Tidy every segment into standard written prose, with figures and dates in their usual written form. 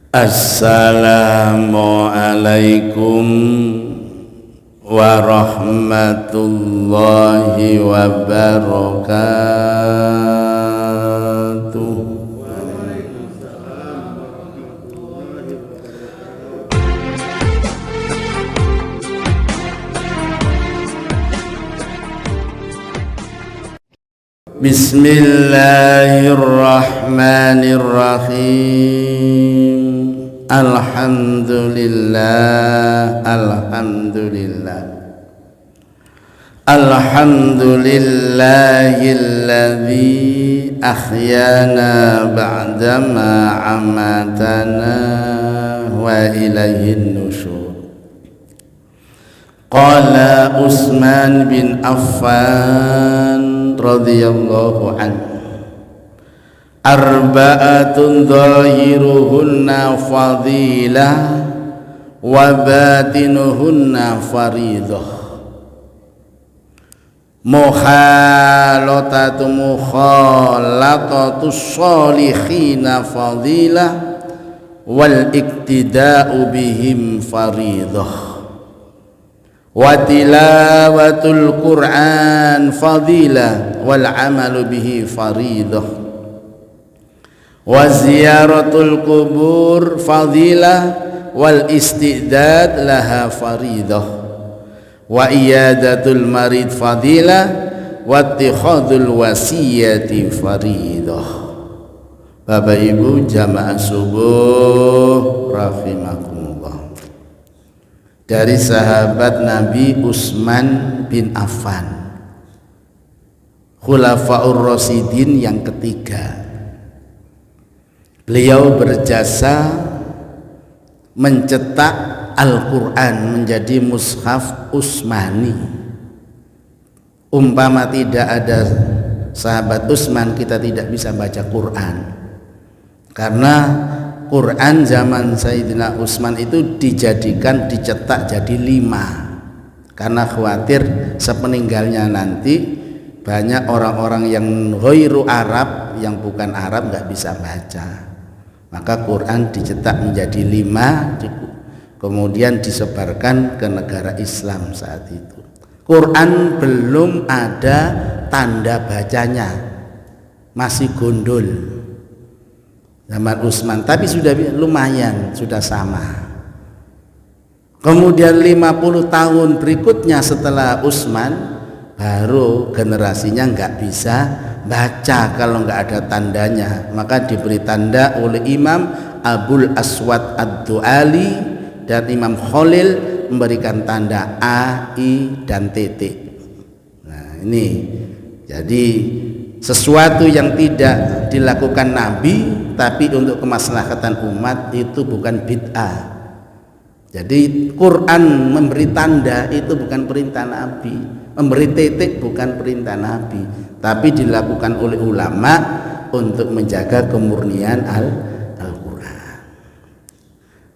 Assalamualaikum warahmatullahi wabarakatuh. Bismillahirrahmanirrahim. Alhamdulillah, alhamdulillah, alhamdulillahilladzi ahyana ba'dama amatana wa ilaihin nusyur. Qala Utsman bin Affan radhiyallahu anhu, arba'atun dhahiruhunna fadilah wa batinuhunna faridah. Mukhalatatu sholihina fadilah wal iktida'u bihim faridah. Wa tilawatul Qur'an fadilah wal amalu bihi faridah. Wa ziyaratul kubur fadilah wal istidad laha faridah. Wa iyadatul marid fadilah wa ittikhadul wasiyati faridah. Bapak Ibu jamaah subuh rahimakumullah. Dari sahabat Nabi Utsman bin Affan, Khulafaur Rasyidin yang ketiga. Beliau berjasa mencetak Al-Quran menjadi mushaf Utsmani. Umpama tidak ada sahabat Utsman, kita tidak bisa baca Quran, karena Quran zaman Sayyidina Utsman itu dicetak jadi 5, karena khawatir sepeninggalnya nanti banyak orang-orang yang ghairu Arab, yang bukan Arab nggak bisa baca. Maka Quran dicetak menjadi 5, kemudian disebarkan ke negara Islam saat itu. Quran belum ada tanda bacanya, masih gondol zaman Utsman, tapi sudah lumayan, sudah sama. Kemudian 50 tahun berikutnya setelah Utsman, baru generasinya nggak bisa baca kalau nggak ada tandanya. Maka diberi tanda oleh Imam Abul Aswad Ad-Du'ali dan Imam Khalil, memberikan tanda A, I, dan titik. Nah ini jadi sesuatu yang tidak dilakukan Nabi tapi untuk kemaslahatan umat itu bukan bid'ah. Jadi Quran memberi tanda itu bukan perintah Nabi, memberi titik bukan perintah Nabi, tapi dilakukan oleh ulama untuk menjaga kemurnian Al-Quran.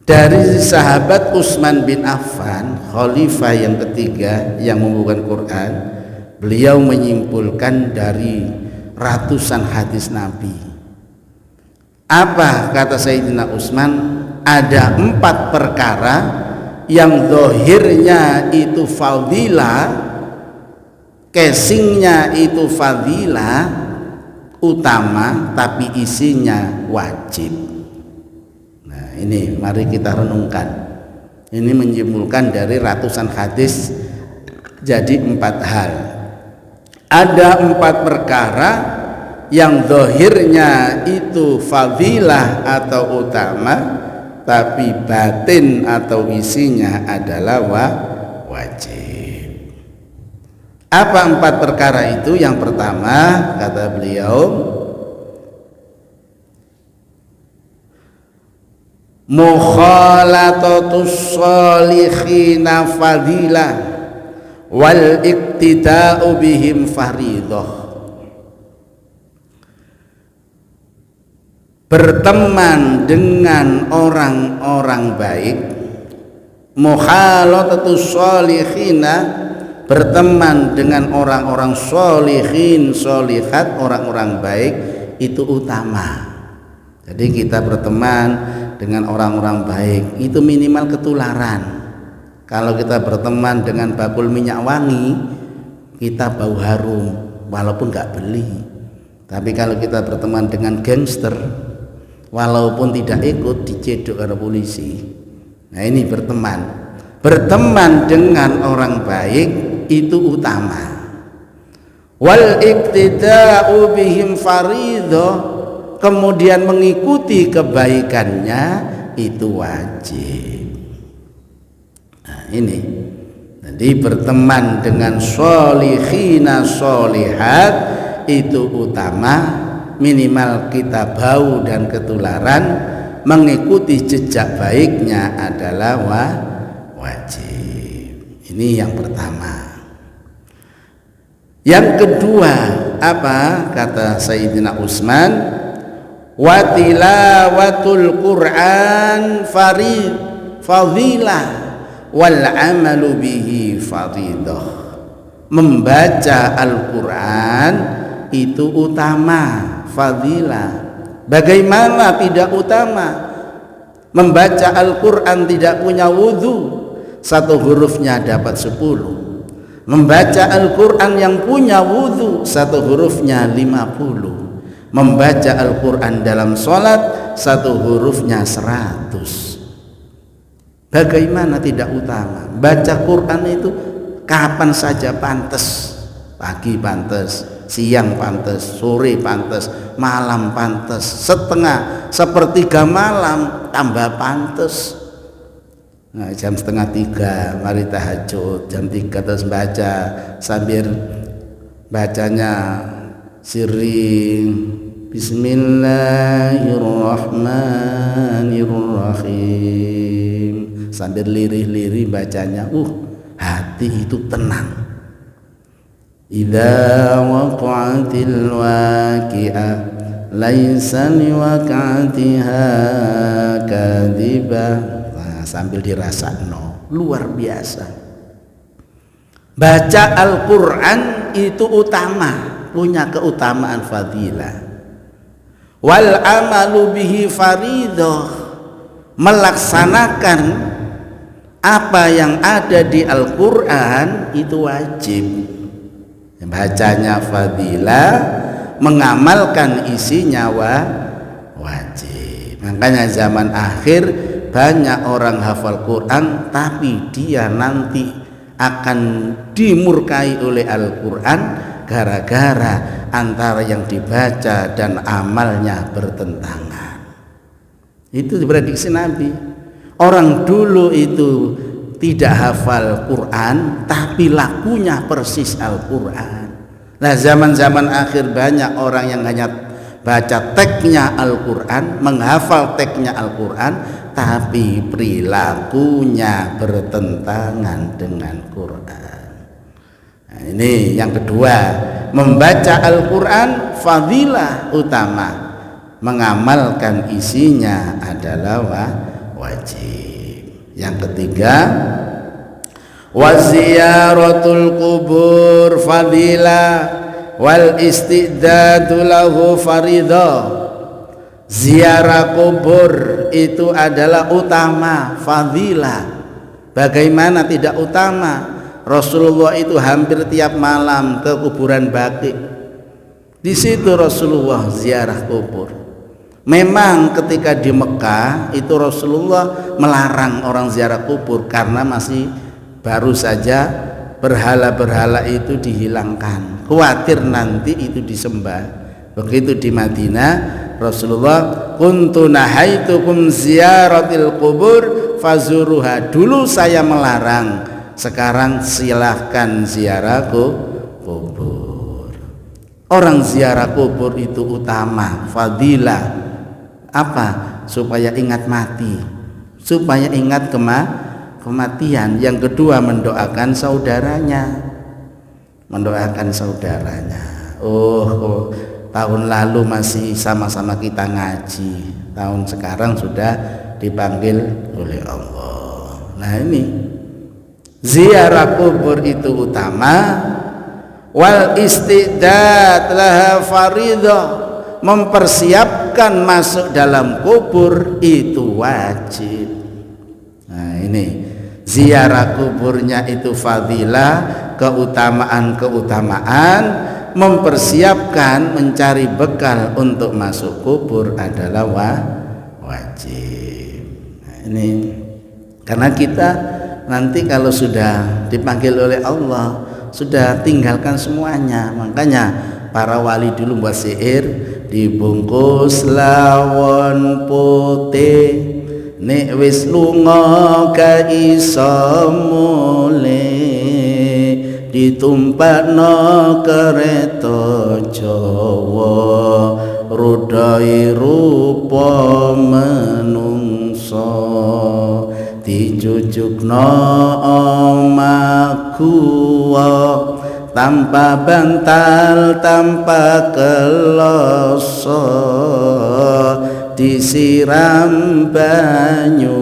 Dari sahabat Utsman bin Affan, khalifah yang ketiga yang membukukan Quran, beliau menyimpulkan dari ratusan hadis Nabi. Apa kata Sayyidina Utsman? Ada 4 perkara yang zahirnya itu fadilah, casingnya itu fadilah utama, tapi isinya wajib. Nah ini mari kita renungkan. Ini menyimpulkan dari ratusan hadis jadi 4 hal. Ada 4 perkara yang zahirnya itu fadilah atau utama, tapi batin atau isinya adalah wajib. Apa 4 perkara itu? Yang pertama kata beliau, mukhalatatus sholihina fadilah wal iktida'u bihim faridah. Berteman dengan orang-orang baik, mukhalatus sholihina, berteman dengan orang-orang sholihin sholihat, orang-orang baik itu utama. Jadi kita berteman dengan orang-orang baik itu minimal ketularan. Kalau kita berteman dengan bakul minyak wangi, kita bau harum walaupun nggak beli. Tapi kalau kita berteman dengan gangster, walaupun tidak ikut dicedok oleh polisi. Nah ini berteman dengan orang baik itu utama. Wal iqtida'u bihim fariidhah, kemudian mengikuti kebaikannya itu wajib. Nah ini, jadi berteman dengan sholihina sholihat itu utama, minimal kita bau dan ketularan, mengikuti jejak baiknya adalah wajib. Ini yang pertama. Yang kedua apa kata Sayyidina Utsman? Wa tilawatul Qur'an fadilah wal amalu bihi faridah. Membaca Al-Qur'an itu utama, fadilah. Bagaimana tidak utama? Membaca Al-Qur'an tidak punya wudhu, satu hurufnya dapat 10. Membaca Al-Qur'an yang punya wudhu, satu hurufnya 50. Membaca Al-Qur'an dalam sholat, satu hurufnya 100. Bagaimana tidak utama? Baca Quran itu kapan saja pantas. Pagi pantas, siang pantas, sore pantas, malam pantas, sepertiga malam tambah pantas. Nah, jam 2:30 mari tahajud, jam 3 terus baca sambil bacanya sirring Bismillahirrahmanirrahim, sambil lirih-lirih bacanya, hati itu tenang. Idza waqa'atil waqi'ah laisa liwaqa'atiha kadhibah. Sambil dirasakno, luar biasa. Baca Al-Qur'an itu utama, punya keutamaan fadilah. Wal amalu bihi faridah, melaksanakan apa yang ada di Al-Qur'an itu wajib. Bacanya fadilah, mengamalkan isinya wajib. Makanya zaman akhir banyak orang hafal Quran tapi dia nanti akan dimurkai oleh Al-Quran gara-gara antara yang dibaca dan amalnya bertentangan. Itu prediksi Nabi. Orang dulu itu tidak hafal Quran tapi lakunya persis Al-Quran. Nah, zaman-zaman akhir banyak orang yang hanya baca teksnya Al-Quran, menghafal teksnya Al-Quran, tapi perilakunya bertentangan dengan Quran. Nah, ini yang kedua, membaca Al-Quran fadilah utama, mengamalkan isinya adalah wajib. Yang ketiga, waziyaratul kubur fadilah wal istidadu lahu faridah. Ziarah kubur itu adalah utama, fadilah. Bagaimana tidak utama? Rasulullah itu hampir tiap malam ke kuburan Baqi. Di situ Rasulullah ziarah kubur. Memang ketika di Mekah itu Rasulullah melarang orang ziarah kubur karena masih baru saja berhala-berhala itu dihilangkan, khawatir nanti itu disembah. Begitu di Madinah Rasulullah, kuntu nahaitukum ziyaratil kubur fazuruha, dulu saya melarang, sekarang silahkan ziarah kubur. Orang ziarah kubur itu utama, fadilah. Apa? Supaya ingat mati, supaya ingat kematian. Yang kedua, mendoakan saudaranya. Tahun lalu masih sama-sama kita ngaji, tahun sekarang sudah dipanggil oleh Allah. Nah ini ziarah kubur itu utama. Wal istidad laha faridah, mempersiapkan masuk dalam kubur itu wajib. Nah ini ziarah kuburnya itu fadilah, keutamaan, mempersiapkan mencari bekal untuk masuk kubur adalah wajib. Nah, ini karena kita nanti kalau sudah dipanggil oleh Allah sudah tinggalkan semuanya. Makanya para wali dulu buat syair, dibungkus lawon putih nek wis lunga ka iso mulih, ditumpakno kereta Jawa rudai rupa menungso, dijujukno omahku tanpa bantal tanpa keloso, disiram banyu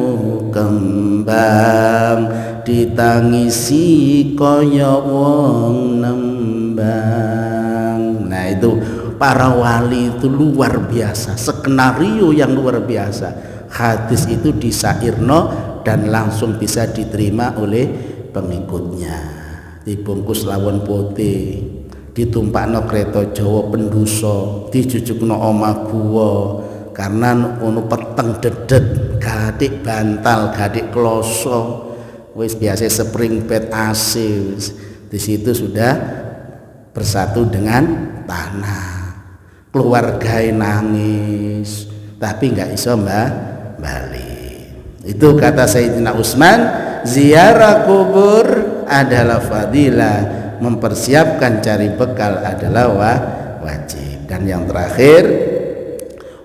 kembang, ditangisi kaya wong nembang. Nah itu para wali itu luar biasa, skenario yang luar biasa. Hadis itu disairno dan langsung bisa diterima oleh pengikutnya. Dibungkus lawon putih, ditumpakno kereta Jawa penduso, dijujukno omah guwa karena ono peteng dedet, gadik bantal, gadik kloso, wis biasa spring bed AC, di situ sudah bersatu dengan tanah. Keluarga nangis tapi nggak iso balik. Itu kata Sayyidina Utsman, ziarah kubur adalah fadilah, mempersiapkan cari bekal adalah wajib. Dan yang terakhir,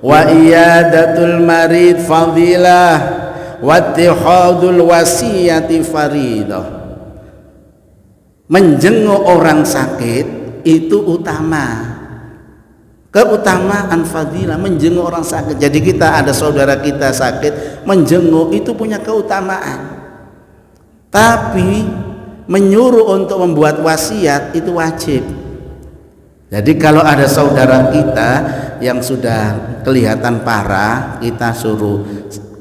wa iyadatul marid fadilah, wattihadul wasiyati faridah. Menjenguk orang sakit itu utama, keutamaan fadilah, menjenguk orang sakit. Jadi kita ada saudara kita sakit, menjenguk itu punya keutamaan. Tapi menyuruh untuk membuat wasiat itu wajib. Jadi kalau ada saudara kita yang sudah kelihatan parah, kita suruh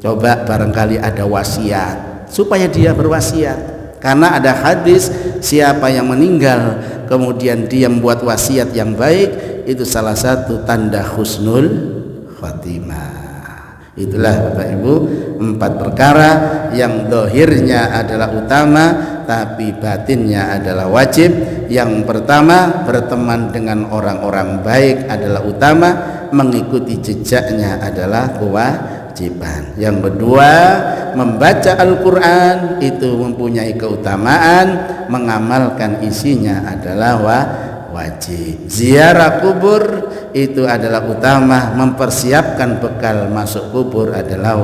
coba barangkali ada wasiat supaya dia berwasiat. Karena ada hadis, siapa yang meninggal kemudian dia membuat wasiat yang baik, itu salah satu tanda husnul khatimah. Itulah Bapak Ibu 4 perkara yang dohirnya adalah utama tapi batinnya adalah wajib. Yang pertama, berteman dengan orang-orang baik adalah utama, mengikuti jejaknya adalah kewajiban. Yang kedua, membaca Al-Quran itu mempunyai keutamaan, mengamalkan isinya adalah wajib. Ziarah kubur itu adalah utama, mempersiapkan bekal masuk kubur adalah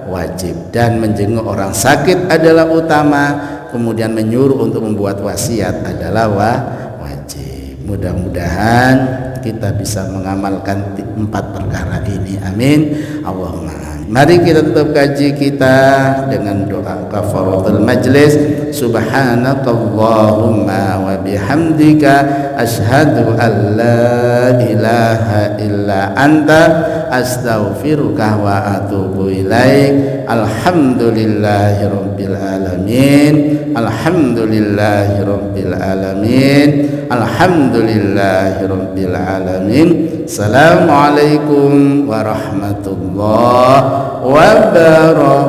wajib. Dan menjenguk orang sakit adalah utama, kemudian menyuruh untuk membuat wasiat adalah wajib. Mudah-mudahan kita bisa mengamalkan 4 perkara ini. Amin. Allahumma amin. Mari kita tutup kaji kita dengan doa kafaratul majlis. Subhanakallahumma wa bihamdika asyhadu an la ilaha illa anta astaghfiruka wa atubu ilaik. Alhamdulillahirabbil alamin. Alhamdulillahirabbil alamin. Alhamdulillahirabbil alamin. Assalamualaikum warahmatullahi wabarakatuh.